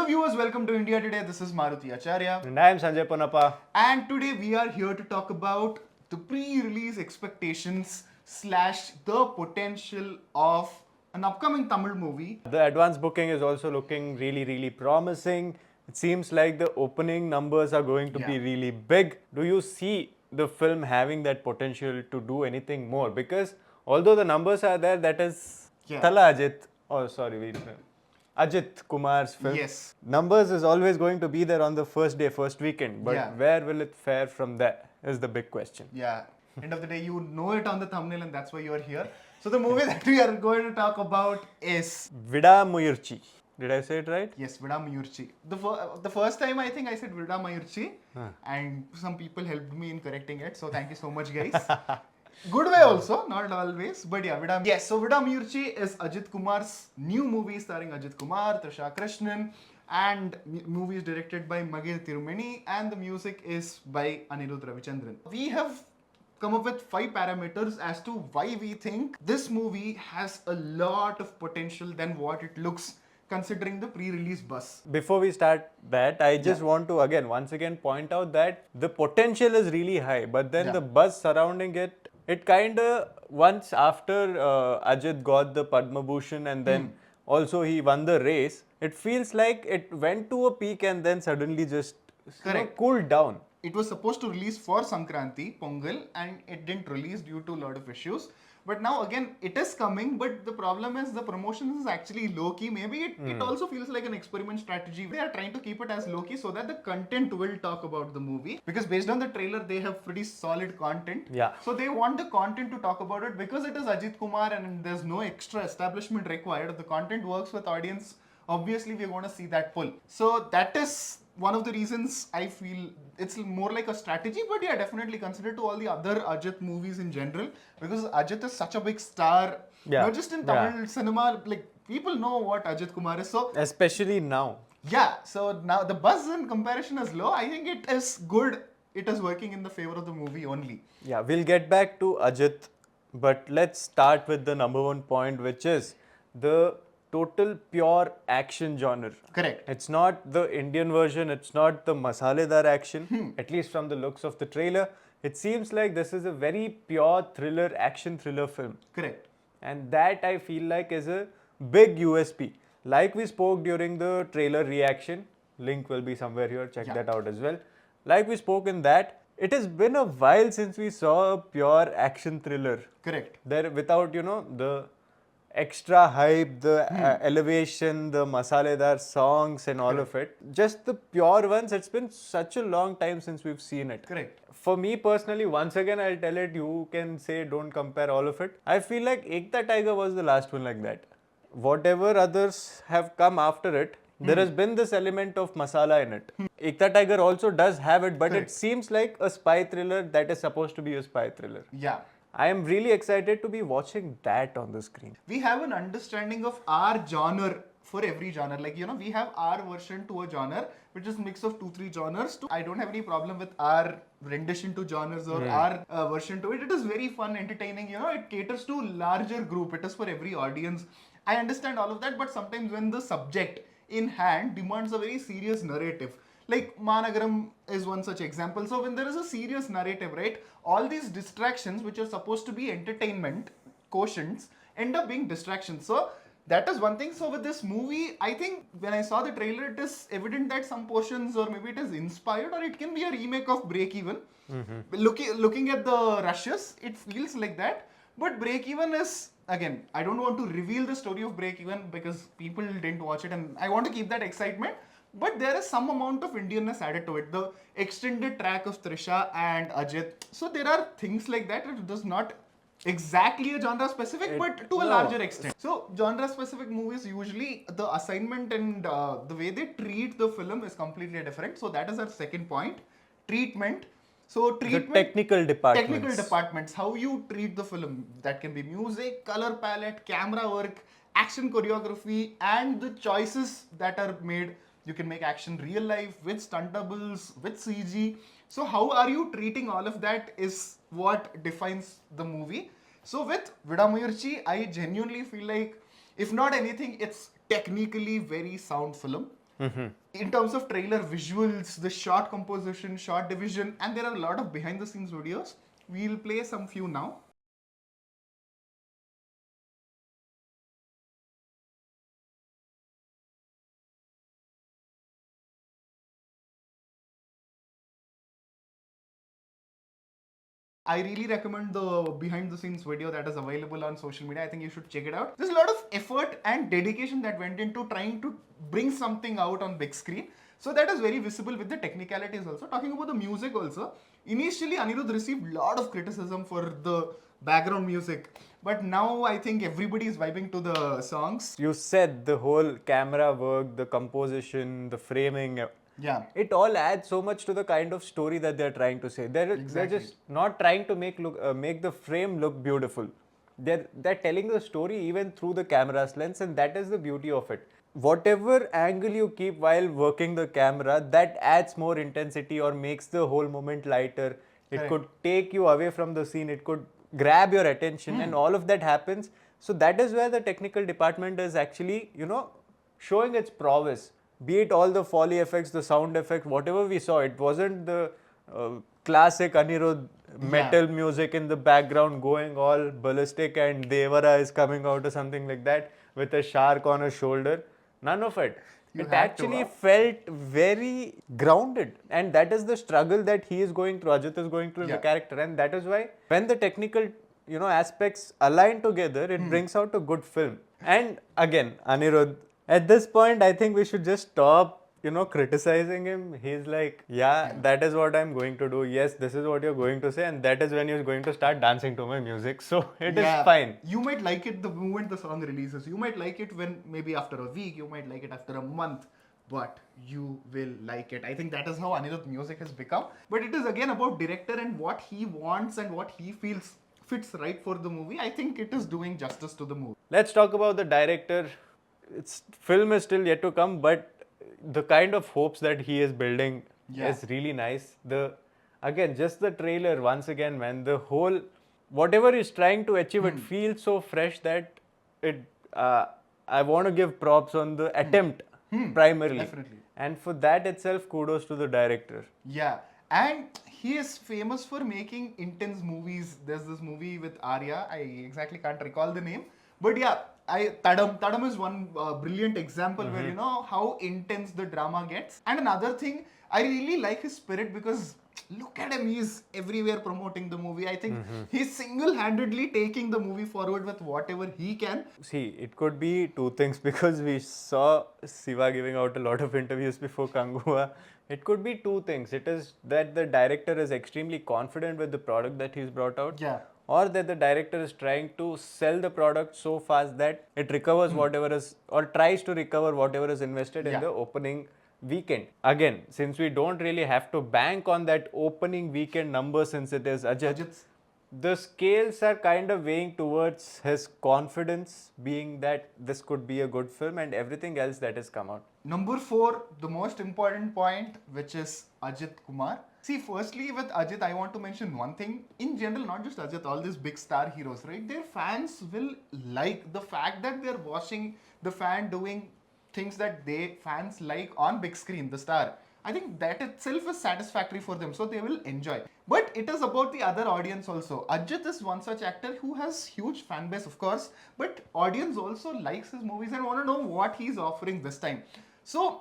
viewers, welcome to India Today. This is Maruti Acharya. And I am Sanjay Ponappa. And today we are here to talk about the pre-release expectations / the potential of an upcoming Tamil movie. The advance booking is also looking really promising. It seems like the opening numbers are going to be really big. Do you see the film having that potential to do anything more? Because although the numbers are there, that is Tala Ajith. Oh, sorry, wait. Ajith Kumar's film. Yes. Numbers is always going to be there on the first day, first weekend. But where will it fare from there is the big question. Yeah. End of the day, you know it on the thumbnail and that's why you're here. So the movie that we are going to talk about is Vidaamuyarchi. Did I say it right? Yes, Vidaamuyarchi. The first time I think I said Vidaamuyarchi and some people helped me in correcting it. So thank you so much, guys. Good way also, not always, but yeah, Vidam. Yes, so Vidaamuyarchi is Ajith Kumar's new movie starring Ajith Kumar, Trisha Krishnan, and movie is directed by Magir Tirumeni, and the music is by Anirudh Ravichandran. We have come up with 5 parameters as to why we think this movie has a lot of potential than what it looks considering the pre-release buzz. Before we start that, I just want to once again point out that the potential is really high, but then the buzz surrounding it kind of, once after Ajit got the Padma Bhushan and then also he won the race, it feels like it went to a peak and then suddenly just cooled down. It was supposed to release for Sankranti, Pongal, and it didn't release due to a lot of issues. But now again, it is coming, but the problem is the promotion is actually low-key. Maybe it also feels like an experiment strategy. They are trying to keep it as low-key so that the content will talk about the movie. Because based on the trailer, they have pretty solid content. Yeah. So they want the content to talk about it because it is Ajith Kumar and there's no extra establishment required. If the content works with audience, obviously we're going to see that pull. So that is one of the reasons I feel it's more like a strategy, but yeah, definitely consider to all the other Ajith movies in general, because Ajith is such a big star, not just in Tamil cinema, like people know what Ajith Kumar is. So especially now. Yeah, so now the buzz in comparison is low. I think it is good. It is working in the favor of the movie only. Yeah, we'll get back to Ajith, but let's start with the number one point, which is the total pure action genre. Correct. It's not the Indian version, it's not the masaledar action, at least from the looks of the trailer. It seems like this is a very pure thriller, action thriller film. Correct. And that I feel like is a big USP. Like we spoke during the trailer reaction, link will be somewhere here, check that out as well. Like we spoke in that, it has been a while since we saw a pure action thriller. Correct. There without, the extra hype, the elevation, the masaledar songs and all of it. Just the pure ones, it's been such a long time since we've seen it. Correct. For me personally, once again I'll tell it, you can say don't compare all of it. I feel like Ekta Tiger was the last one like that. Whatever others have come after it, there has been this element of masala in it. Ekta Tiger also does have it, but it seems like a spy thriller that is supposed to be a spy thriller. Yeah. I am really excited to be watching that on the screen. We have an understanding of our genre for every genre. Like, we have our version to a genre, which is mix of 2-3 genres. I don't have any problem with our rendition to genres or our version to it. It is very fun, entertaining. It caters to larger group. It is for every audience. I understand all of that, but sometimes when the subject in hand demands a very serious narrative, like Managaram is one such example. So when there is a serious narrative, right, all these distractions which are supposed to be entertainment quotients end up being distractions. So that is one thing. So with this movie, I think when I saw the trailer, it is evident that some portions or maybe it is inspired or it can be a remake of Break Even. Looking at the rushes, it feels like that. But Break Even is, again, I don't want to reveal the story of Break Even because people didn't watch it and I want to keep that excitement. But there is some amount of Indianness added to it. The extended track of Trisha and Ajit. So there are things like that. It does not exactly a genre specific, but to a larger extent. So genre specific movies, usually the assignment and the way they treat the film is completely different. So that is our second point. Treatment. So treatment. The technical departments. Technical departments. How you treat the film. That can be music, color palette, camera work, action choreography, and the choices that are made. You can make action real life with stunt doubles, with CG. So how are you treating all of that is what defines the movie. So with Vidaamuyarchi, I genuinely feel like, if not anything, it's technically very sound film. In terms of trailer visuals, the shot composition, shot division, and there are a lot of behind the scenes videos. We'll play some few now. I really recommend the behind the scenes video that is available on social media. I think you should check it out. There's a lot of effort and dedication that went into trying to bring something out on big screen. So that is very visible with the technicalities also. Talking about the music also, initially Anirudh received a lot of criticism for the background music. But now I think everybody is vibing to the songs. You said the whole camera work, the composition, the framing, Yeah. it all adds so much to the kind of story that they're trying to say. They're Exactly. just not trying to make the frame look beautiful. They're telling the story even through the camera's lens, and that is the beauty of it. Whatever angle you keep while working the camera, that adds more intensity or makes the whole moment lighter. It Correct. could take you away from the scene. It could grab your attention, and all of that happens. So that is where the technical department is actually, showing its prowess. Be it all the Foley effects, the sound effects, whatever we saw, it wasn't the classic Anirudh metal music in the background going all ballistic and Devara is coming out or something like that with a shark on his shoulder. None of it. You It had to, actually huh? felt very grounded, and that is the struggle that he is going through, Ajit is going through in the Yeah. character, and that is why when the technical aspects align together, it brings out a good film. And again, Anirudh, at this point, I think we should just stop criticizing him. He's like, yeah, that is what I'm going to do. Yes, this is what you're going to say, and that is when you're going to start dancing to my music. So it is fine. You might like it the moment the song releases. You might like it when maybe after a week. You might like it after a month. But you will like it. I think that is how Anirudh music has become. But it is again about director and what he wants and what he feels fits right for the movie. I think it is doing justice to the movie. Let's talk about the director. Its film is still yet to come, but the kind of hopes that he is building is really nice. Again, just the trailer once again, man, the whole whatever he's trying to achieve, it feels so fresh that it. I want to give props on the attempt primarily, Definitely. and for that itself, kudos to the director. Yeah, and he is famous for making intense movies. There's this movie with Arya. I exactly can't recall the name, but yeah, Tadam is one brilliant example where you know how intense the drama gets. And another thing, I really like his spirit because look at him, he's everywhere promoting the movie. I think he's single-handedly taking the movie forward with whatever he can. See, it could be two things because we saw Siva giving out a lot of interviews before Kangua. It could be two things. It is that the director is extremely confident with the product that he's brought out. Yeah. Or that the director is trying to sell the product so fast that it recovers whatever is, or tries to recover whatever is invested in the opening weekend. Again, since we don't really have to bank on that opening weekend number since it is Ajit's, the scales are kind of weighing towards his confidence being that this could be a good film and everything else that has come out. Number 4, the most important point, which is Ajith Kumar. See, firstly, with Ajith, I want to mention one thing. In general, not just Ajith, all these big star heroes, right? Their fans will like the fact that they're watching the fan doing things that fans like on big screen, the star. I think that itself is satisfactory for them, so they will enjoy. But it is about the other audience also. Ajit is one such actor who has huge fan base, of course, but audience also likes his movies and want to know what he's offering this time. So,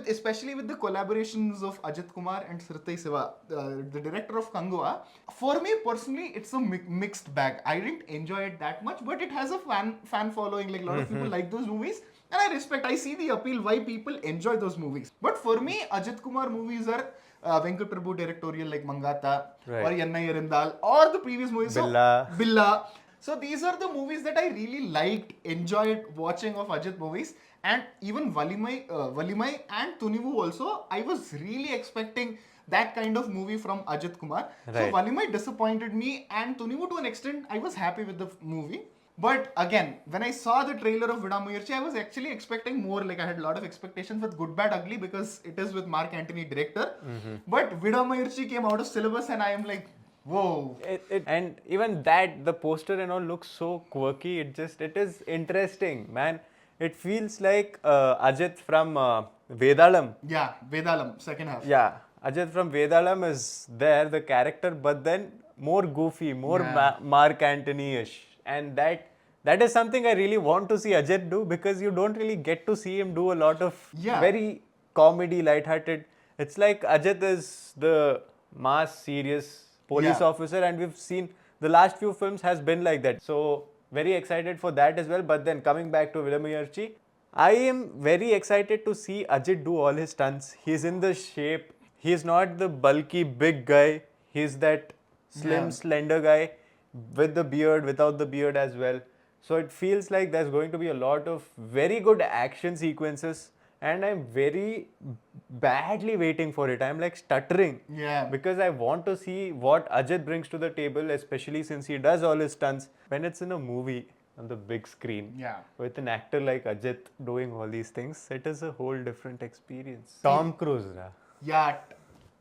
especially with the collaborations of Ajith Kumar and Sritai Siva, the director of Kangua, for me personally, it's a mixed bag. I didn't enjoy it that much, but it has a fan following. Like a lot of people like those movies, and I see the appeal why people enjoy those movies. But for me, Ajith Kumar movies are Venkat Prabhu directorial like Mangata or Yennai Erindal or the previous movies. Billa. So these are the movies that I really liked, enjoyed watching of Ajith movies. And even Valimai and Tunivu also, I was really expecting that kind of movie from Ajith Kumar. So Valimai disappointed me, and Tunivu to an extent, I was happy with the movie. But again, when I saw the trailer of Vidaamuyarchi, I was actually expecting more. Like I had a lot of expectations with Good, Bad, Ugly because it is with Mark Antony director. But Vidaamuyarchi came out of syllabus and I am like, whoa. And even that, the poster and all looks so quirky. It is interesting, man. It feels like Ajit from Vedalam. Yeah, Vedalam, second half. Yeah, Ajit from Vedalam is there, the character, but then more goofy, more Yeah. Mark Antony-ish. And that is something I really want to see Ajit do, because you don't really get to see him do a lot of Yeah. very comedy, light-hearted. It's like Ajit is the mass, serious police Yeah. officer, and we've seen the last few films has been like that. So very excited for that as well. But then coming back to Vidaamuyarchi, I am very excited to see Ajit do all his stunts. He's in the shape. He's not the bulky big guy. He's that slim, Yeah. slender guy with the beard, without the beard as well. So it feels like there's going to be a lot of very good action sequences, and I'm very badly waiting for it. I'm like stuttering. Yeah. Because I want to see what Ajit brings to the table, especially since he does all his stunts. When it's in a movie on the big screen, Yeah. with an actor like Ajit doing all these things, it is a whole different experience. Tom Cruise, ra. Yeah,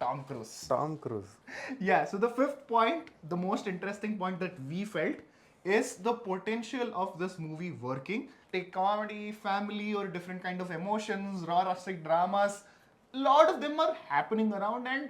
Tom Cruise. Tom Cruise. Yeah, so the fifth point, the most interesting point that we felt is the potential of this movie working. Take comedy, family, or different kind of emotions, raw rustic dramas. A lot of them are happening around and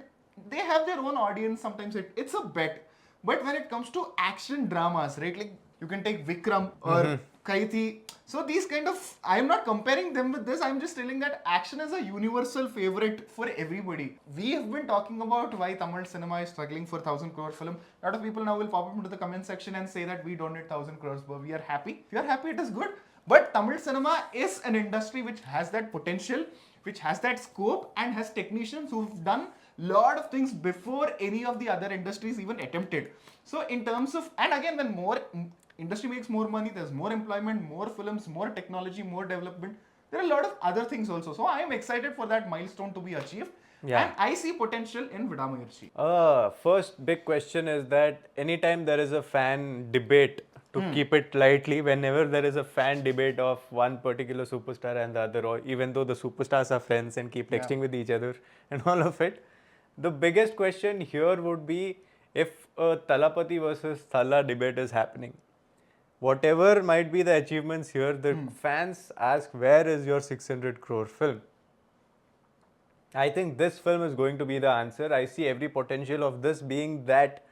they have their own audience. Sometimes it's a bet. But when it comes to action dramas, right, like you can take Vikram or Kaithi. So these kind of, I'm not comparing them with this. I'm just telling that action is a universal favorite for everybody. We have been talking about why Tamil cinema is struggling for 1,000 crore film. A lot of people now will pop up into the comment section and say that we don't need 1,000 crores, but we are happy. If you are happy, it is good. But Tamil cinema is an industry which has that potential, which has that scope, and has technicians who've done lot of things before any of the other industries even attempted. So in terms of, and again, when more industry makes more money, there's more employment, more films, more technology, more development. There are a lot of other things also. So I am excited for that milestone to be achieved. Yeah. And I see potential in Vidaamuyarchi. First big question is that anytime there is a fan debate, to keep it lightly, whenever there is a fan debate of one particular superstar and the other, or even though the superstars are friends and keep texting with each other and all of it, the biggest question here would be if a Talapati versus Thala debate is happening. Whatever might be the achievements here, the fans ask, where is your 600 crore film? I think this film is going to be the answer. I see every potential of this being that,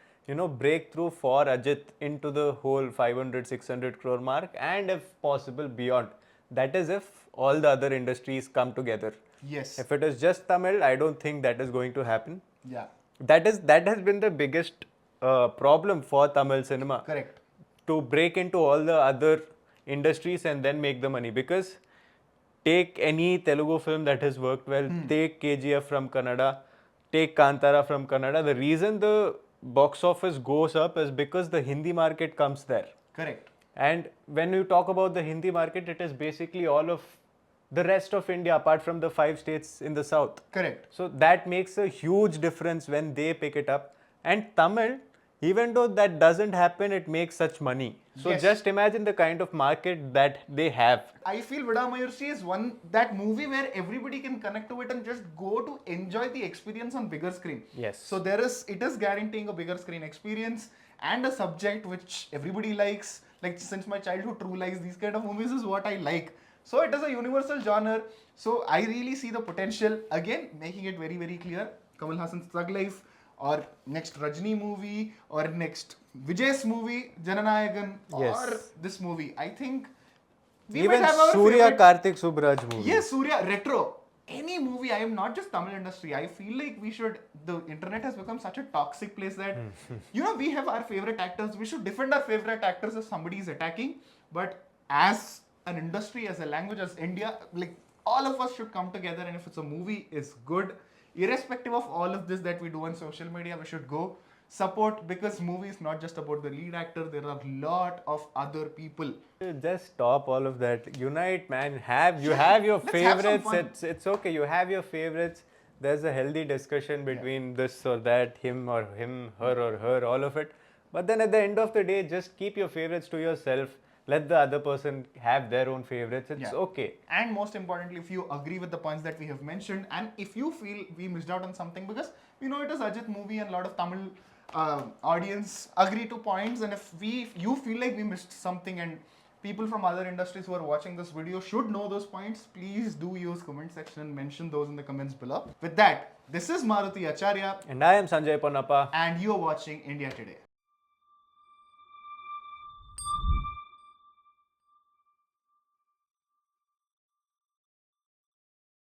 breakthrough for Ajit into the whole 500, 600 crore mark, and if possible beyond. That is if all the other industries come together. Yes. If it is just Tamil, I don't think that is going to happen. Yeah. That has been the biggest problem for Tamil cinema. Correct. To break into all the other industries and then make the money, because take any Telugu film that has worked well, take KGF from Kannada, take Kantara from Kannada. The reason the box office goes up is because the Hindi market comes there. Correct. And when you talk about the Hindi market, it is basically all of the rest of India apart from the 5 states in the south. Correct. So that makes a huge difference when they pick it up. And Tamil, even though that doesn't happen, it makes such money. So Yes. just imagine the kind of market that they have. I feel Vidaamuyarchi is that movie where everybody can connect to it and just go to enjoy the experience on bigger screen. Yes. So it is guaranteeing a bigger screen experience and a subject which everybody likes. Like since my childhood, True likes these kind of movies is what I like. So it is a universal genre. So I really see the potential. Again, making it very, very clear. Kamal Hassan's Thug Life, or next Rajni movie, or next Vijay's movie, Jananayagan, Yes. or this movie. I think we Even might have our Surya favorite- Karthik Subraj movie. Yes, Surya, retro. Any movie, I am not just Tamil industry. I feel like the internet has become such a toxic place that, we have our favorite actors. We should defend our favorite actors if somebody is attacking. But as an industry, as a language, as India, like all of us should come together. And if it's a movie, it's good. Irrespective of all of this that we do on social media, we should go support, because movie is not just about the lead actor. There are a lot of other people. Just stop all of that. Unite, man. You have your Let's have some favorites. fun. It's okay. You have your favorites. There's a healthy discussion between this or that, him or him, her or her, all of it. But then at the end of the day, just keep your favorites to yourself. Let the other person have their own favorites. It's okay. And most importantly, if you agree with the points that we have mentioned, and if you feel we missed out on something, because we know it is Ajit movie and a lot of Tamil audience agree to points, and if you feel like we missed something and people from other industries who are watching this video should know those points. Please do use comment section and mention those in the comments below. With that, this is Maruti Acharya And I am Sanjay Ponnappa. and you are watching India Today.